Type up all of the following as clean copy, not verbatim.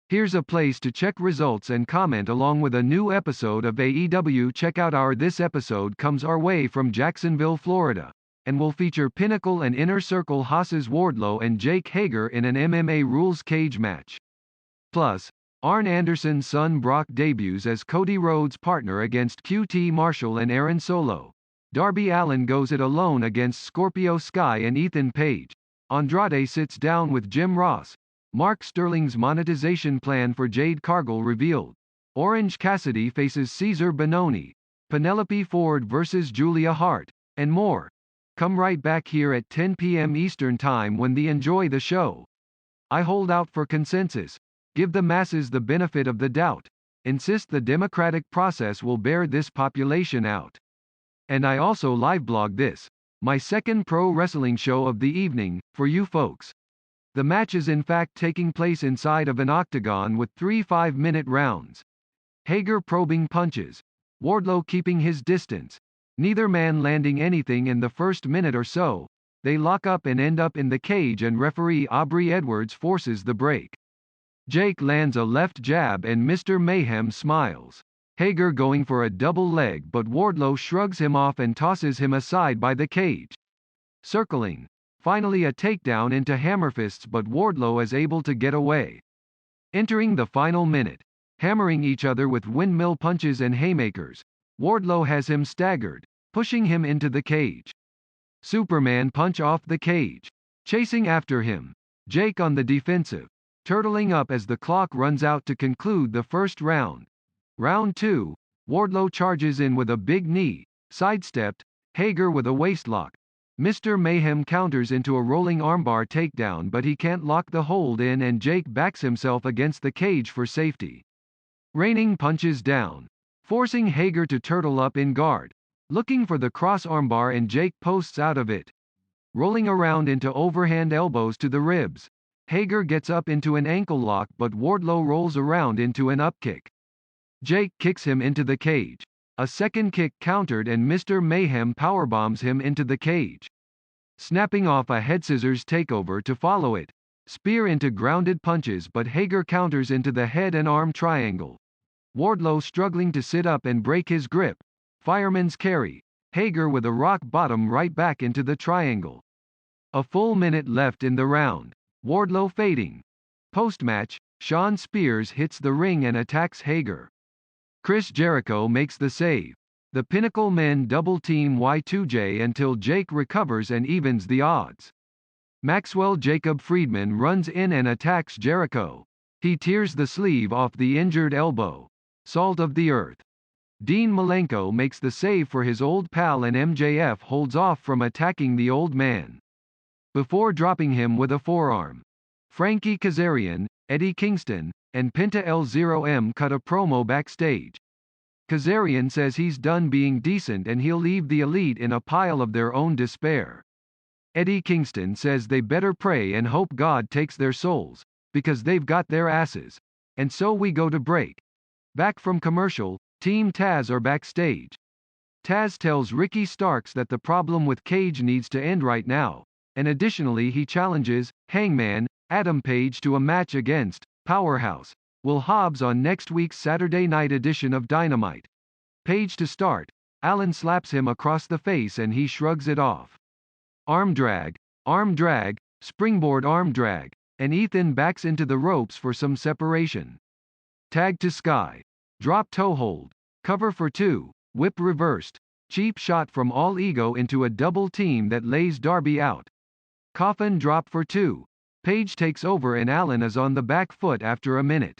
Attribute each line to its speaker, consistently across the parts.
Speaker 1: Here's a place to check results and comment along with a new episode of AEW. Check out our This episode comes our way from Jacksonville, Florida, and will feature Pinnacle and Inner Circle hosses Wardlow and Jake Hager in an MMA Rules Cage match. Plus, Arn Anderson's son Brock debuts as Cody Rhodes' partner against QT Marshall and Aaron Solo. Darby Allin goes it alone against Scorpio Sky and Ethan Page. Andrade sits down with Jim Ross. Mark Sterling's monetization plan for Jade Cargill revealed. Orange Cassidy faces Cesar Bononi. Penelope Ford versus Julia Hart. And more. Come right back here at 10 p.m. Eastern Time when they enjoy the show. I hold out for consensus. Give the masses the benefit of the doubt. Insist the democratic process will bear this population out. And I also live blog this, my second pro wrestling show of the evening, for you folks. The match is in fact taking place inside of an octagon with 3 5-minute rounds. Hager probing punches. Wardlow keeping his distance. Neither man landing anything in the first minute or so. They lock up and end up in the cage and referee Aubrey Edwards forces the break. Jake lands a left jab and Mr. Mayhem smiles. Hager going for a double leg but Wardlow shrugs him off and tosses him aside by the cage. Circling. Finally a takedown into hammerfists but Wardlow is able to get away. Entering the final minute. Hammering each other with windmill punches and haymakers. Wardlow has him staggered, pushing him into the cage. Superman punch off the cage. Chasing after him. Jake on the defensive. Turtling up as the clock runs out to conclude the first round. Round 2, Wardlow charges in with a big knee, sidestepped, Hager with a waistlock. Mr. Mayhem counters into a rolling armbar takedown but he can't lock the hold in and Jake backs himself against the cage for safety. Raining punches down, forcing Hager to turtle up in guard, looking for the cross armbar and Jake posts out of it. Rolling around into overhand elbows to the ribs. Hager gets up into an ankle lock but Wardlow rolls around into an upkick. Jake kicks him into the cage. A second kick countered and Mr. Mayhem powerbombs him into the cage. Snapping off a head scissors takeover to follow it. Spear into grounded punches but Hager counters into the head and arm triangle. Wardlow struggling to sit up and break his grip. Fireman's carry. Hager with a rock bottom right back into the triangle. A full minute left in the round. Wardlow fading. Post-match, Shawn Spears hits the ring and attacks Hager. Chris Jericho makes the save. The Pinnacle men double-team Y2J until Jake recovers and evens the odds. Maxwell Jacob Friedman runs in and attacks Jericho. He tears the sleeve off the injured elbow. Salt of the earth. Dean Malenko makes the save for his old pal and MJF holds off from attacking the old man. Before dropping him with a forearm. Frankie Kazarian, Eddie Kingston, and Penta L0M cut a promo backstage. Kazarian says he's done being decent and he'll leave the Elite in a pile of their own despair. Eddie Kingston says they better pray and hope God takes their souls, because they've got their asses. And so we go to break. Back from commercial, Team Taz are backstage. Taz tells Ricky Starks that the problem with Cage needs to end right now, and additionally he challenges Hangman Adam Page to a match against Powerhouse Will Hobbs on next week's Saturday night edition of Dynamite. Page to start. Allen slaps him across the face and he shrugs it off. Arm drag, springboard arm drag, and Ethan backs into the ropes for some separation. Tag to Sky. Drop toe hold. Cover for 2. Whip reversed. Cheap shot from All Ego into a double team that lays Darby out. Coffin drop for 2. Page takes over and Allen is on the back foot after a minute.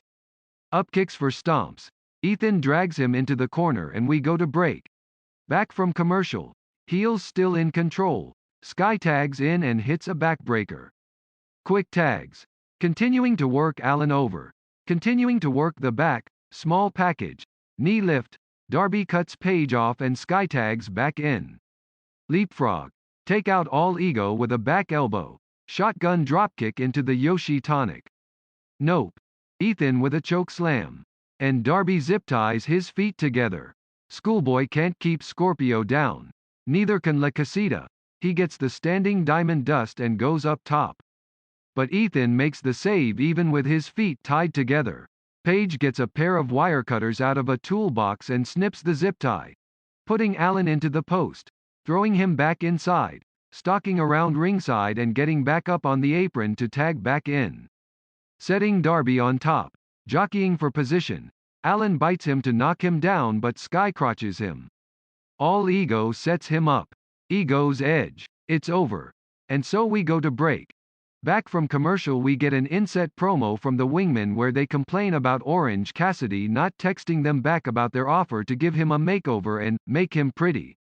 Speaker 1: Up kicks for stomps. Ethan drags him into the corner and we go to break. Back from commercial. Heels still in control. Sky tags in and hits a backbreaker. Quick tags. Continuing to work Allen over. Continuing to work the back, small package. Knee lift. Darby cuts Page off and Sky tags back in. Leapfrog. Take out All Ego with a back elbow. Shotgun dropkick into the Yoshi tonic. Nope. Ethan with a choke slam. And Darby zip ties his feet together. Schoolboy can't keep Scorpio down. Neither can La Casita. He gets the standing diamond dust and goes up top. but Ethan makes the save even with his feet tied together. Paige gets a pair of wire cutters out of a toolbox and snips the zip tie, putting Allen into the post, throwing him back inside, stalking around ringside and getting back up on the apron to tag back in. Setting Darby on top, jockeying for position, Allen bites him to knock him down but Sky crotches him. All Ego sets him up. Ego's edge. It's over. And so we go to break. Back from commercial we get an inset promo from the Wingmen where they complain about Orange Cassidy not texting them back about their offer to give him a makeover and make him pretty.